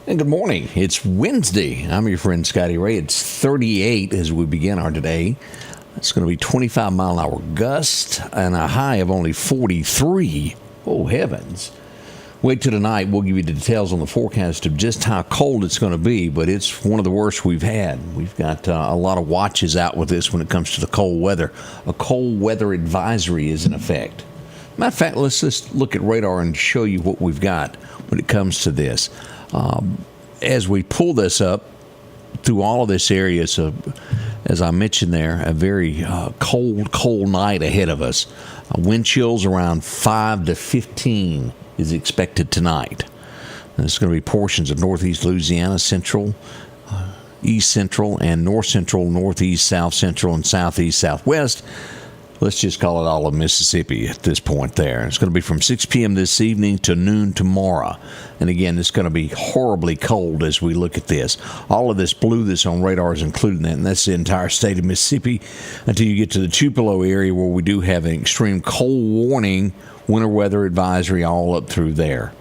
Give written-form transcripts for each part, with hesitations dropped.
And good morning. It's Wednesday. I'm your friend Scotty Ray. It's 38 as we begin our day. It's going to be 25-mile-an-hour gust and a high of only 43. Oh, heavens. Wait till tonight. We'll give you the details on the forecast of just how cold it's going to be, but it's one of the worst we've had. We've got a lot of watches out with this when it comes to the cold weather. A cold weather advisory is in effect. Matter of fact, let's just look at radar and show you what we've got when it comes to this. As we pull this up through all of this area, so as I mentioned there, a very cold night ahead of us. Wind chills around 5 to 15 is expected tonight. There's going to be portions of northeast Louisiana, central, east central, and north central, northeast, south central, and southeast, southwest. Let's just call it all of Mississippi at this point there. It's going to be from 6 p.m. this evening to noon tomorrow. And again, it's going to be horribly cold as we look at this. All of this blue that's on radar is included in that, and that's the entire state of Mississippi until you get to the Tupelo area where we do have an extreme cold warning, winter weather advisory all up through there.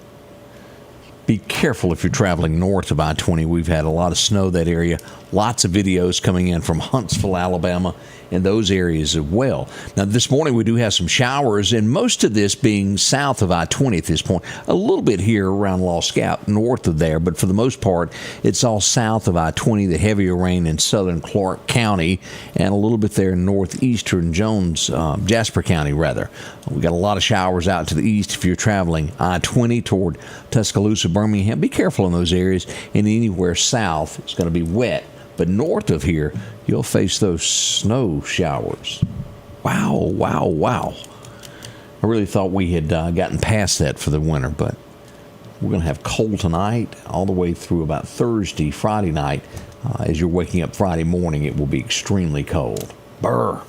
Be careful if you're traveling north of I-20. We've had a lot of snow that area. Lots of videos coming in from Huntsville, Alabama, and those areas as well. Now, this morning we do have some showers, and most of this being south of I-20 at this point. A little bit here around Lost Gap, north of there, but for the most part, it's all south of I-20, the heavier rain in southern Clark County, and a little bit there in northeastern Jasper County, rather. We got a lot of showers out to the east if you're traveling I-20 toward Tuscaloosa, Birmingham. Be careful in those areas, and anywhere south, it's going to be wet. But north of here, you'll face those snow showers. Wow. I really thought we had gotten past that for the winter, but we're going to have cold tonight all the way through about Thursday, Friday night. As you're waking up Friday morning, it will be extremely cold. Brr.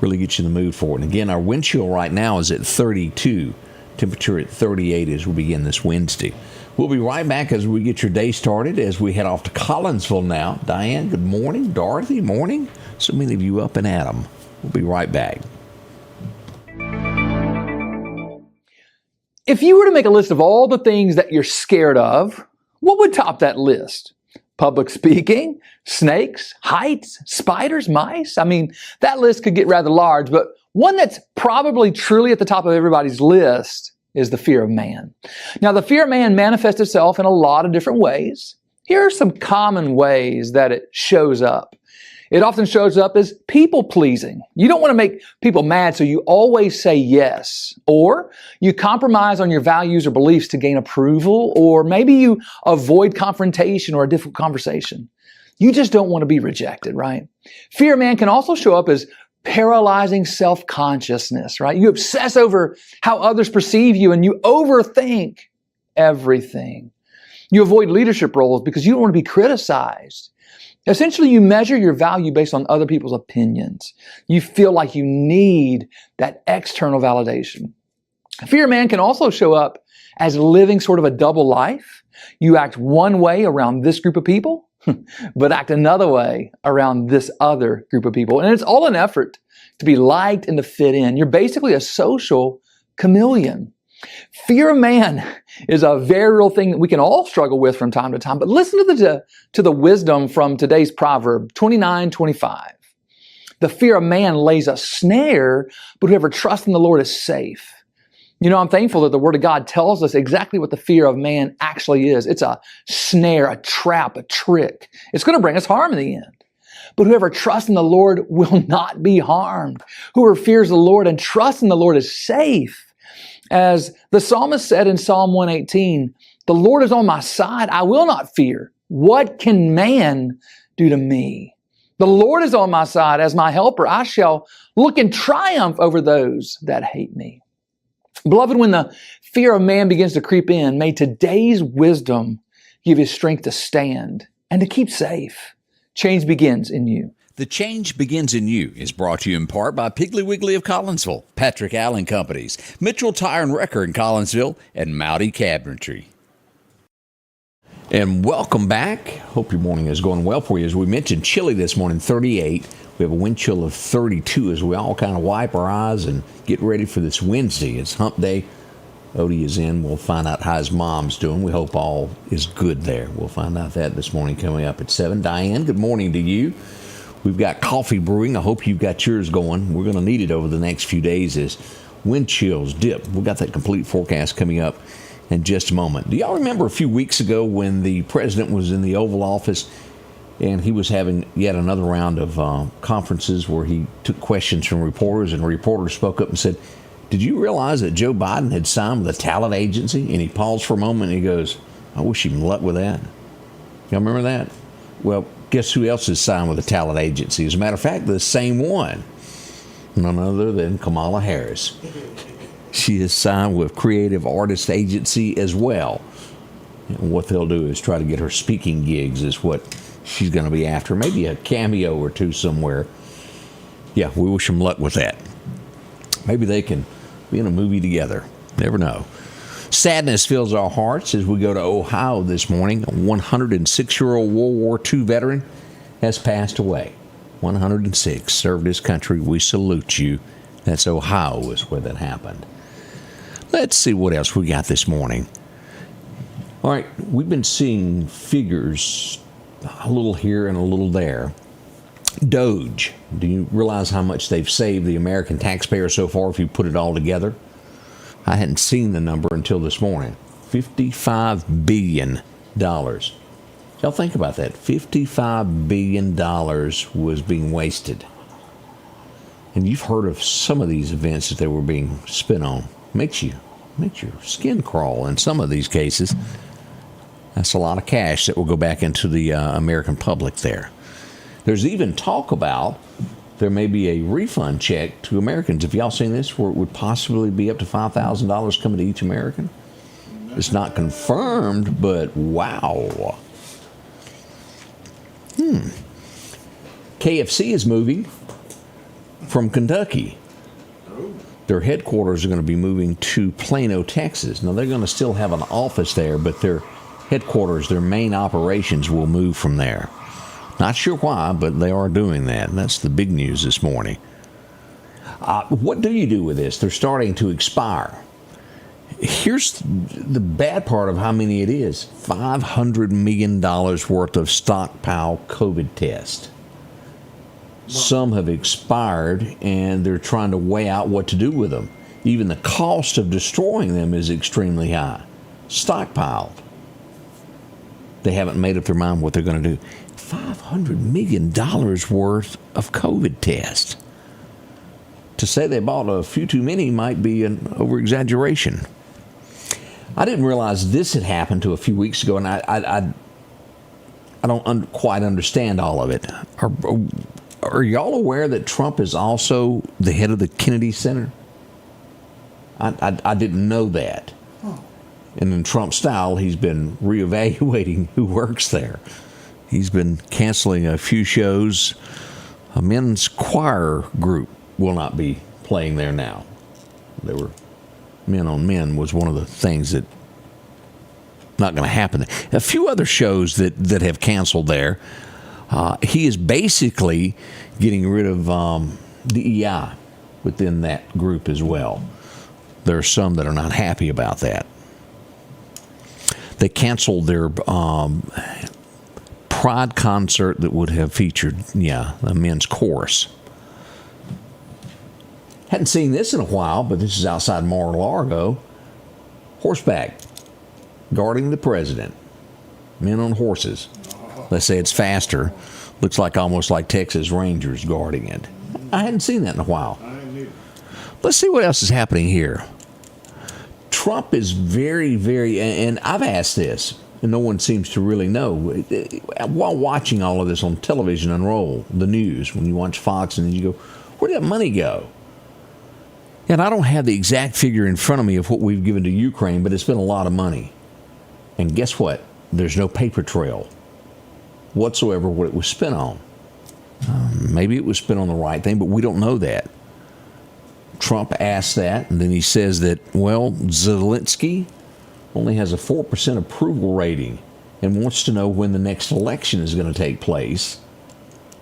Really get you in the mood for it. And again, our wind chill right now is at 32. Temperature at 38 as we begin this Wednesday. We'll be right back as we get your day started as we head off to Collinsville now. Diane, good morning. Dorothy, morning. So many of you up and at 'em. We'll be right back. If you were to make a list of all the things that you're scared of, what would top that list? Public speaking, snakes, heights, spiders, mice? I mean, that list could get rather large, but one that's probably truly at the top of everybody's list is the fear of man. Now, the fear of man manifests itself in a lot of different ways. Here are some common ways that it shows up. It often shows up as people-pleasing. You don't want to make people mad, so you always say yes. Or you compromise on your values or beliefs to gain approval, or maybe you avoid confrontation or a difficult conversation. You just don't want to be rejected, right? Fear of man can also show up as paralyzing self-consciousness, right? You obsess over how others perceive you and you overthink everything. You avoid leadership roles because you don't want to be criticized. Essentially, you measure your value based on other people's opinions. You feel like you need that external validation. Fear of man can also show up as living sort of a double life. You act one way around this group of people, but act another way around this other group of people. And it's all an effort to be liked and to fit in. You're basically a social chameleon. Fear of man is a very real thing that we can all struggle with from time to time. But listen to the wisdom from today's proverb, 29:25. The fear of man lays a snare, but whoever trusts in the Lord is safe. You know, I'm thankful that the Word of God tells us exactly what the fear of man actually is. It's a snare, a trap, a trick. It's going to bring us harm in the end. But whoever trusts in the Lord will not be harmed. Whoever fears the Lord and trusts in the Lord is safe. As the psalmist said in Psalm 118, the Lord is on my side. I will not fear. What can man do to me? The Lord is on my side as my helper. I shall look in triumph over those that hate me. Beloved, when the fear of man begins to creep in, may today's wisdom give you strength to stand and to keep safe. Change begins in you. The Change Begins in You is brought to you in part by Piggly Wiggly of Collinsville, Patrick Allen Companies, Mitchell Tire and Wrecker in Collinsville, and Mowdy Cabinetry. And welcome back. Hope your morning is going well for you. As we mentioned, chilly this morning, 38. We have a wind chill of 32 as we all kind of wipe our eyes and get ready for this Wednesday. It's hump day. Odie is in. We'll find out how his mom's doing. We hope all is good there. We'll find out that this morning coming up at 7. Diane, good morning to you. We've got coffee brewing. I hope you've got yours going. We're going to need it over the next few days as wind chills dip. We've got that complete forecast coming up in just a moment. Do y'all remember a few weeks ago when the president was in the Oval Office and he was having yet another round of conferences where he took questions from reporters, and reporters spoke up and said, "Did you realize that Joe Biden had signed with a talent agency?" And he paused for a moment and he goes, "I wish him luck with that." Y'all remember that? Well, guess who else is signed with a talent agency? As a matter of fact, the same one. None other than Kamala Harris. She is signed with Creative Artist Agency as well. And what they'll do is try to get her speaking gigs is what she's going to be after. Maybe a cameo or two somewhere. Yeah, we wish them luck with that. Maybe they can be in a movie together. Never know. Sadness fills our hearts as we go to Ohio this morning. A 106-year-old World War II veteran has passed away. 106, served his country. We salute you. That's Ohio is where that happened. Let's see what else we got this morning. All right, we've been seeing figures a little here and a little there. Doge, do you realize how much they've saved the American taxpayer so far if you put it all together? I hadn't seen the number until this morning. $55 billion. Y'all think about that. $55 billion was being wasted. And you've heard of some of these events that they were being spent on. Makes your skin crawl in some of these cases. That's a lot of cash that will go back into the American public there. There's even talk about there may be a refund check to Americans. Have y'all seen this where it would possibly be up to $5,000 coming to each American? It's not confirmed, but wow. KFC is moving from Kentucky. Their headquarters are going to be moving to Plano, Texas. Now, they're going to still have an office there, but their headquarters, their main operations will move from there. Not sure why, but they are doing that. And that's the big news this morning. What do you do with this? They're starting to expire. Here's the bad part of how many it is. $500 million worth of stockpile COVID tests. Some have expired, and they're trying to weigh out what to do with them. Even the cost of destroying them is extremely high. Stockpiled. They haven't made up their mind what they're going to do. $500 million worth of COVID tests. To say they bought a few too many might be an over-exaggeration. I didn't realize this had happened to a few weeks ago, and I don't quite understand all of it. Are y'all aware that Trump is also the head of the Kennedy Center? I didn't know that. And in Trump style, he's been reevaluating who works there. He's been canceling a few shows. A men's choir group will not be playing there now. They were Men on Men was one of the things that not going to happen. A few other shows that have canceled there. He is basically getting rid of DEI within that group as well. There are some that are not happy about that. They canceled their Pride concert that would have featured, a men's chorus. Hadn't seen this in a while, but this is outside Mar-a-Lago. Horseback, guarding the president. Men on horses. They say it's faster. Looks like almost like Texas Rangers guarding it. I hadn't seen that in a while. Let's see what else is happening here. Trump is very, very, and I've asked this, and no one seems to really know. While watching all of this on television unroll, the news, when you watch Fox, and you go, where did that money go? And I don't have the exact figure in front of me of what we've given to Ukraine, but it's been a lot of money. And guess what? There's no paper trail whatsoever what it was spent on. Maybe it was spent on the right thing, but we don't know that. Trump asked that, and then he says that, Zelensky only has a 4% approval rating and wants to know when the next election is going to take place.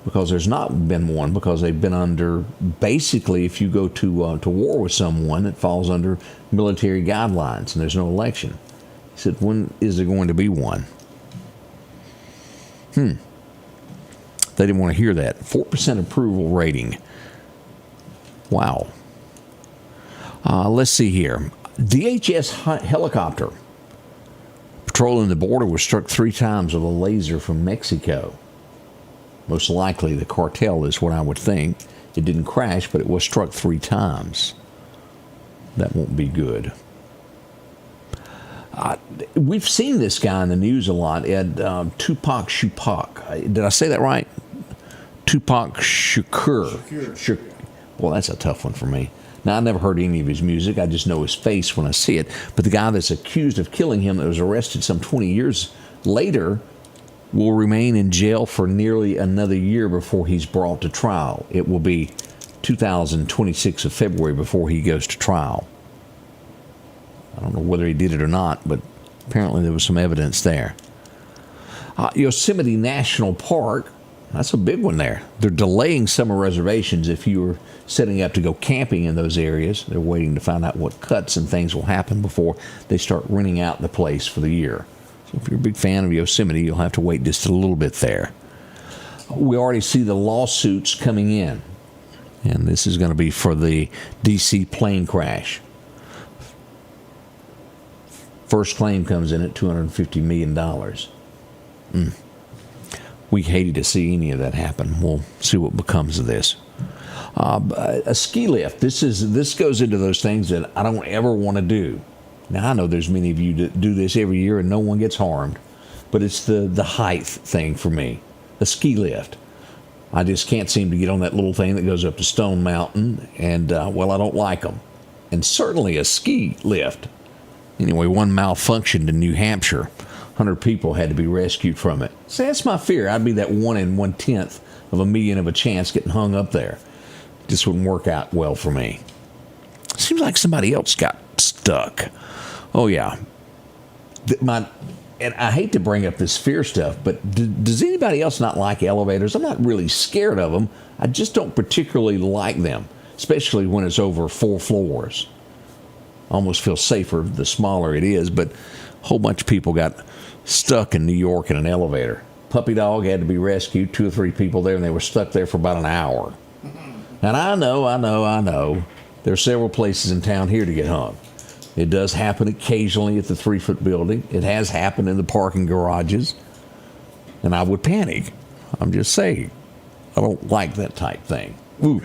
because there's not been one, because they've been under, basically, if you go to war with someone, it falls under military guidelines, and there's no election. He said, when is there going to be one? They didn't want to hear that. 4% approval rating. Wow. Let's see here. DHS helicopter patrolling the border was struck 3 times with a laser from Mexico. Most likely the cartel is what I would think. It didn't crash, but it was struck 3 times. That won't be good. We've seen this guy in the news a lot, Ed, Tupac Shakur. Did I say that right? Tupac Shakur. Well, that's a tough one for me. Now, I never heard any of his music. I just know his face when I see it. But the guy that's accused of killing him that was arrested some 20 years later will remain in jail for nearly another year before he's brought to trial. It will be 2026 of February before he goes to trial. I don't know whether he did it or not, but apparently there was some evidence there. Yosemite National Park, that's a big one there. They're delaying summer reservations if you were setting up to go camping in those areas. They're waiting to find out what cuts and things will happen before they start renting out the place for the year. So if you're a big fan of Yosemite, you'll have to wait just a little bit there. We already see the lawsuits coming in, and this is going to be for the D.C. plane crash. First claim comes in at $250 million. We hated to see any of that happen. We'll see what becomes of this. A ski lift. This goes into those things that I don't ever want to do. Now, I know there's many of you that do this every year and no one gets harmed, but it's the height thing for me. A ski lift. I just can't seem to get on that little thing that goes up to Stone Mountain, and, I don't like them. And certainly a ski lift. Anyway, one malfunctioned in New Hampshire. 100 people had to be rescued from it. So that's my fear. I'd be that 1 in 1/10 of a million of a chance getting hung up there. Just wouldn't work out well for me. Seems like somebody else got stuck. Oh, yeah. And I hate to bring up this fear stuff, but does anybody else not like elevators? I'm not really scared of them. I just don't particularly like them, especially when it's over 4 floors. Almost feel safer the smaller it is, but a whole bunch of people got stuck in New York in an elevator. Puppy dog had to be rescued, 2 or 3 people there, and they were stuck there for about an hour. And I know. There are several places in town here to get hung. It does happen occasionally at the 3-foot building. It has happened in the parking garages. And I would panic. I'm just saying. I don't like that type thing. Ooh.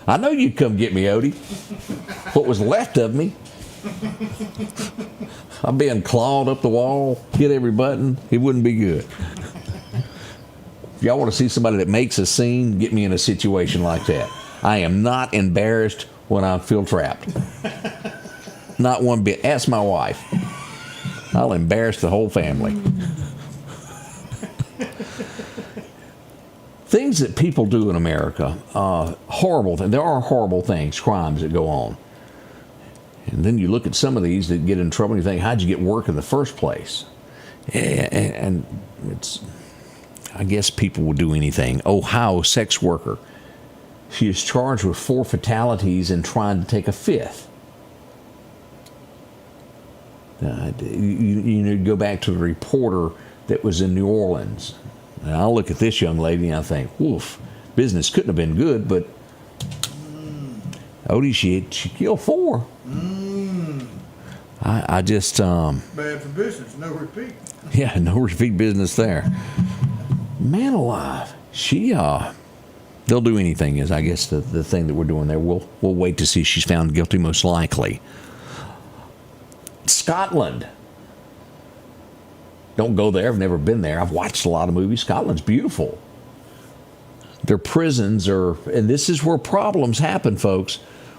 I know you'd come get me, Odie. What was left of me. I'm being clawed up the wall, hit every button. It wouldn't be good. If y'all want to see somebody that makes a scene, get me in a situation like that. I am not embarrassed when I feel trapped. Not one bit. Ask my wife. I'll embarrass the whole family. Things that people do in America, horrible things. There are horrible things, crimes that go on. And then you look at some of these that get in trouble and you think, how'd you get work in the first place? And it's, I guess people will do anything. Ohio sex worker. She is charged with 4 fatalities and trying to take a 5th. You go back to the reporter that was in New Orleans. And I look at this young lady and I think, woof, business couldn't have been good, but Odie, she killed 4. I just... bad for business, no repeat. Yeah, no repeat business there. Man alive. They'll do anything is, I guess, the thing that we're doing there. We'll wait to see if she's found guilty, most likely. Scotland. Don't go there. I've never been there. I've watched a lot of movies. Scotland's beautiful. Their prisons are, and this is where problems happen, folks.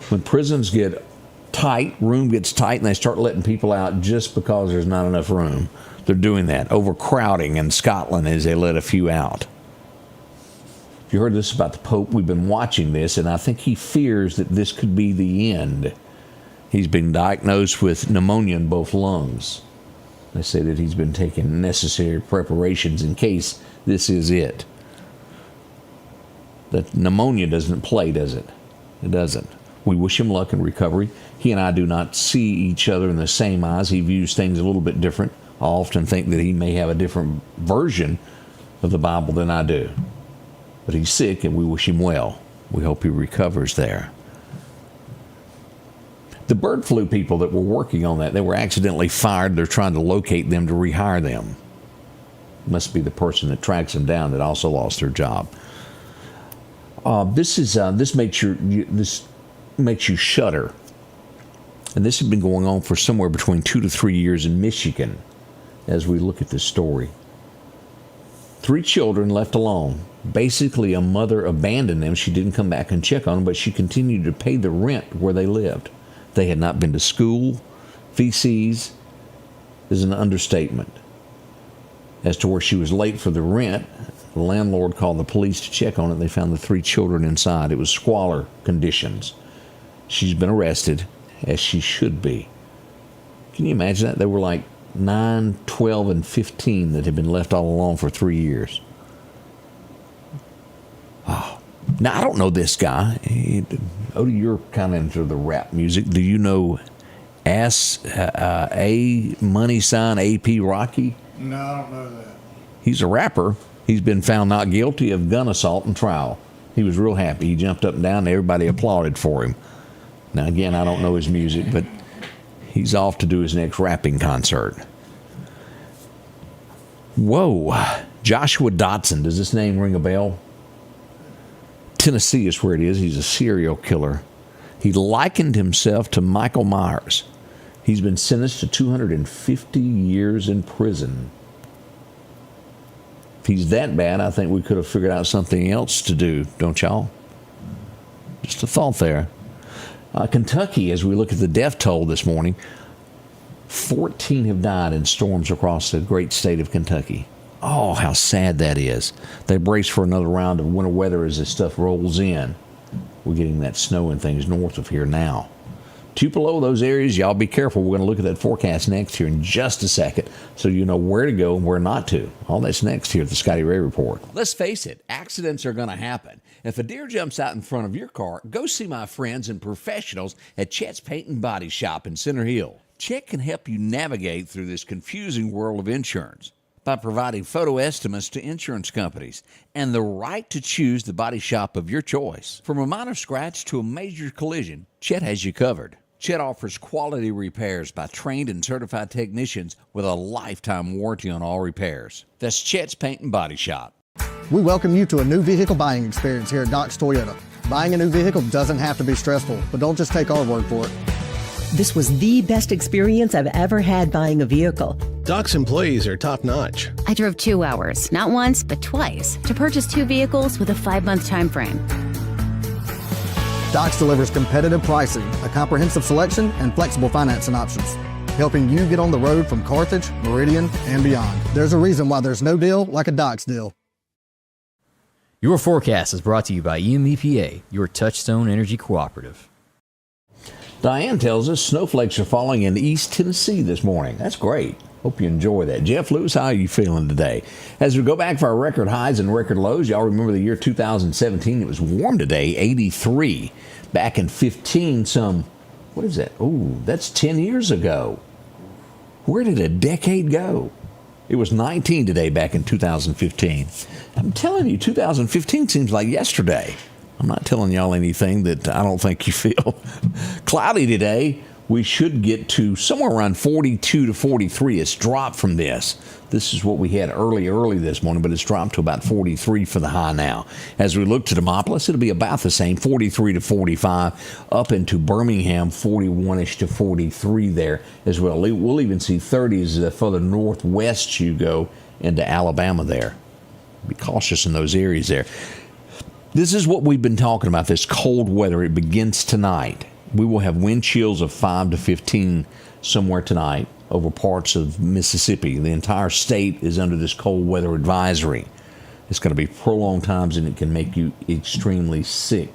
When prisons get tight, room gets tight, and they start letting people out just because there's not enough room. They're doing that. Overcrowding in Scotland as they let a few out. You heard this about the Pope. We've been watching this, and I think he fears that this could be the end. He's been diagnosed with pneumonia in both lungs. They say that he's been taking necessary preparations in case this is it. That pneumonia doesn't play, does it? It doesn't. We wish him luck in recovery. He and I do not see each other in the same eyes. He views things a little bit different. I often think that he may have a different version of the Bible than I do. But he's sick, and we wish him well. We hope he recovers there. The bird flu people that were working on that, they were accidentally fired. They're trying to locate them to rehire them. Must be the person that tracks them down that also lost their job. This makes you shudder. And this has been going on for somewhere between 2 to 3 years in Michigan as we look at this story. 3 children left alone. Basically, a mother abandoned them. She didn't come back and check on them, but she continued to pay the rent where they lived. They had not been to school. Feces is an understatement. As to where she was late for the rent, the landlord called the police to check on it. They found the 3 children inside. It was squalor conditions. She's been arrested, as she should be. Can you imagine that? They were like 9, 12, and 15 that had been left all alone for 3 years. Oh. Now, I don't know this guy. Odie, you're kind of into the rap music. Do you know A money sign AP Rocky? No, I don't know that. He's a rapper. He's been found not guilty of gun assault in trial. He was real happy. He jumped up and down, and everybody applauded for him. Now, again, I don't know his music, but he's off to do his next rapping concert. Whoa. Joshua Dotson. Does this name ring a bell? Tennessee is where it is. He's a serial killer. He likened himself to Michael Myers. He's been sentenced to 250 years in prison. If he's that bad, I think we could have figured out something else to do, don't y'all? Just a thought there. Kentucky, as we look at the death toll this morning, 14 have died in storms across the great state of Kentucky. Oh, how sad that is. They brace for another round of winter weather as this stuff rolls in. We're getting that snow and things north of here now. Tupelo, those areas, y'all be careful. We're going to look at that forecast next here in just a second so you know where to go and where not to. All that's next here at the Scotty Ray Report. Let's face it, accidents are going to happen. If a deer jumps out in front of your car, go see my friends and professionals at Chet's Paint and Body Shop in Center Hill. Chet can help you navigate through this confusing world of insurance by providing photo estimates to insurance companies and the right to choose the body shop of your choice. From a minor scratch to a major collision, Chet has you covered. Chet offers quality repairs by trained and certified technicians with a lifetime warranty on all repairs. That's Chet's Paint and Body Shop. We welcome you to a new vehicle buying experience here at Doc's Toyota. Buying a new vehicle doesn't have to be stressful, but don't just take our word for it. This was the best experience I've ever had buying a vehicle. Doc's employees are top-notch. I drove 2 hours, not once, but twice, to purchase 2 vehicles with a 5-month time frame. Doc's delivers competitive pricing, a comprehensive selection, and flexible financing options, helping you get on the road from Carthage, Meridian, and beyond. There's a reason why there's no deal like a Doc's deal. Your forecast is brought to you by EMEPA, your Touchstone Energy Cooperative. Diane tells us snowflakes are falling in East Tennessee this morning. That's great. Hope you enjoy that. Jeff Lewis, how are you feeling today? As we go back for our record highs and record lows, y'all remember the year 2017. It was warm today, 83. Back in 15, what is that? Oh, that's 10 years ago. Where did a decade go? It was 19 today back in 2015. I'm telling you, 2015 seems like yesterday. I'm not telling y'all anything that I don't think you feel. Cloudy today. We should get to somewhere around 42 to 43. It's dropped from this. This is what we had early this morning, but it's dropped to about 43 for the high now. As we look to Demopolis, it'll be about the same, 43 to 45. Up into Birmingham, 41-ish to 43 there as well. We'll even see 30s the further northwest you go into Alabama there. Be cautious in those areas there. This is what we've been talking about, this cold weather. It begins tonight. We will have wind chills of 5 to 15 somewhere tonight over parts of Mississippi. The entire state is under this cold weather advisory. It's going to be prolonged times, and it can make you extremely sick.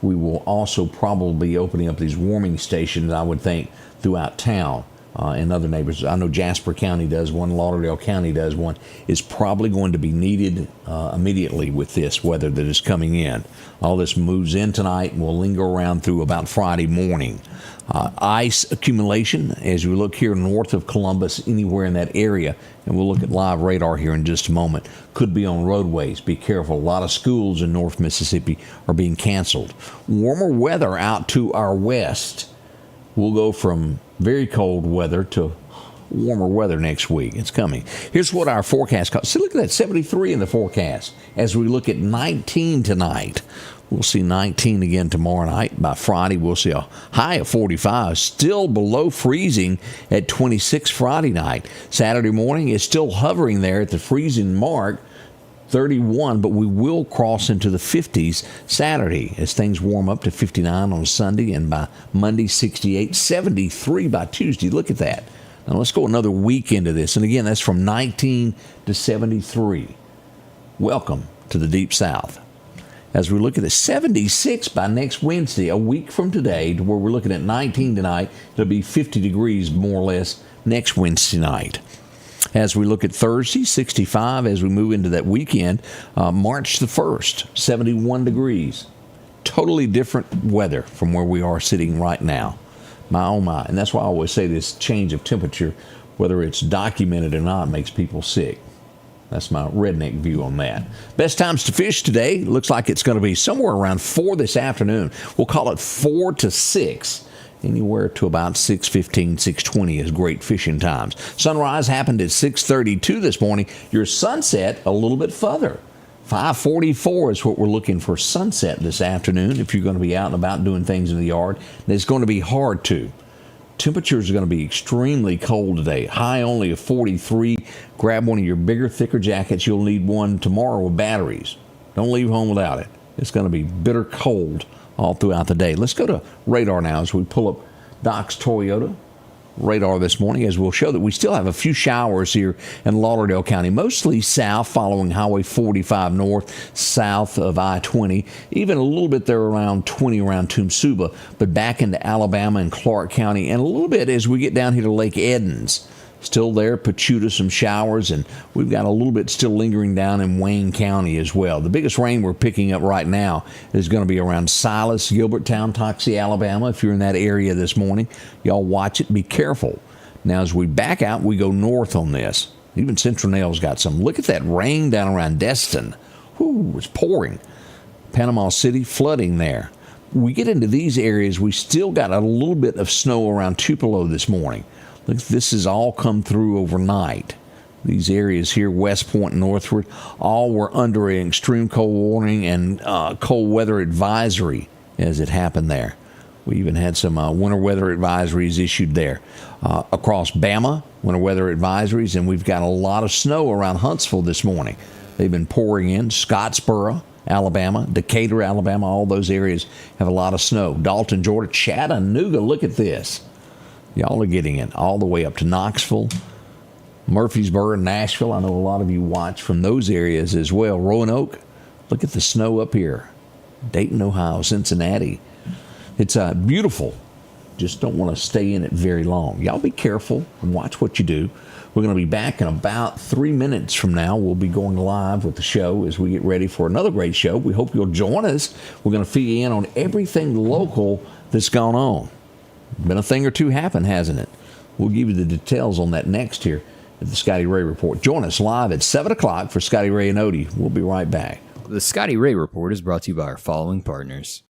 We will also probably be opening up these warming stations, I would think, throughout town. and other neighbors. I know Jasper County does one, Lauderdale County does one. Is probably going to be needed immediately with this weather that is coming in. All this moves in tonight and will linger around through about Friday morning. Ice accumulation as we look here north of Columbus, anywhere in that area, and we'll look at live radar here in just a moment, could be on roadways. Be careful. A lot of schools in North Mississippi are being canceled. Warmer weather out to our west. We'll go from very cold weather to warmer weather next week. It's coming. Here's what our forecast calls. See, look at that, 73 in the forecast. As we look at 19 tonight, we'll see 19 again tomorrow night. By Friday, we'll see a high of 45, still below freezing at 26 Friday night. Saturday morning is still hovering there at the freezing mark, 31, but we will cross into the 50s Saturday as things warm up to 59 on Sunday, and by Monday, 68, 73 by Tuesday. Look at that. Now let's go another week into this. And again, that's from 19 to 73. Welcome to the Deep South. As we look at the 76 by next Wednesday, a week from today, to where we're looking at 19 tonight, it'll be 50 degrees more or less next Wednesday night. As we look at Thursday, 65 as we move into that weekend. March the 1st, 71 degrees. Totally different weather from where we are sitting right now. My, oh my. And that's why I always say this change of temperature, whether it's documented or not, makes people sick. That's my redneck view on that. Best times to fish today. Looks like it's going to be somewhere around 4 this afternoon. We'll call it 4 to 6. Anywhere to about 6:15, 6:20 is great fishing times. Sunrise happened at 6:32 this morning. Your sunset a little bit further. 5:44 is what we're looking for sunset this afternoon if you're going to be out and about doing things in the yard. And it's going to be hard to. Temperatures are going to be extremely cold today. High only of 43. Grab one of your bigger, thicker jackets. You'll need one tomorrow with batteries. Don't leave home without it. It's going to be bitter cold all throughout the day. Let's go to radar now as we pull up Doc's Toyota radar this morning, as we'll show that we still have a few showers here in Lauderdale County, mostly south following Highway 45 north, south of I-20, even a little bit there around 20 around Tumsuba, but back into Alabama and Clark County, and a little bit as we get down here to Lake Edens. Still there, Pachuta, some showers, and we've got a little bit still lingering down in Wayne County as well. The biggest rain we're picking up right now is going to be around Silas, Gilbertown, Toxie, Alabama. If you're in that area this morning, y'all watch it. Be careful. Now, as we back out, we go north on this. Even Central Nail's got some. Look at that rain down around Destin. Whoo, it's pouring. Panama City, flooding there. We get into these areas, we still got a little bit of snow around Tupelo this morning. This has all come through overnight. These areas here, West Point and northward, all were under an extreme cold warning and cold weather advisory as it happened there. We even had some winter weather advisories issued there. Across Bama, winter weather advisories, and we've got a lot of snow around Huntsville this morning. They've been pouring in. Scottsboro, Alabama, Decatur, Alabama, all those areas have a lot of snow. Dalton, Georgia, Chattanooga, look at this. Y'all are getting it all the way up to Knoxville, Murfreesboro, Nashville. I know a lot of you watch from those areas as well. Roanoke, look at the snow up here. Dayton, Ohio, Cincinnati. It's beautiful. Just don't want to stay in it very long. Y'all be careful and watch what you do. We're going to be back in about 3 minutes from now. We'll be going live with the show as we get ready for another great show. We hope you'll join us. We're going to fill you in on everything local that's gone on. Been a thing or two happen, hasn't it? We'll give you the details on that next here at the Scotty Ray Report. Join us live at 7 o'clock for Scotty Ray and Odie. We'll be right back. The Scotty Ray Report is brought to you by our following partners.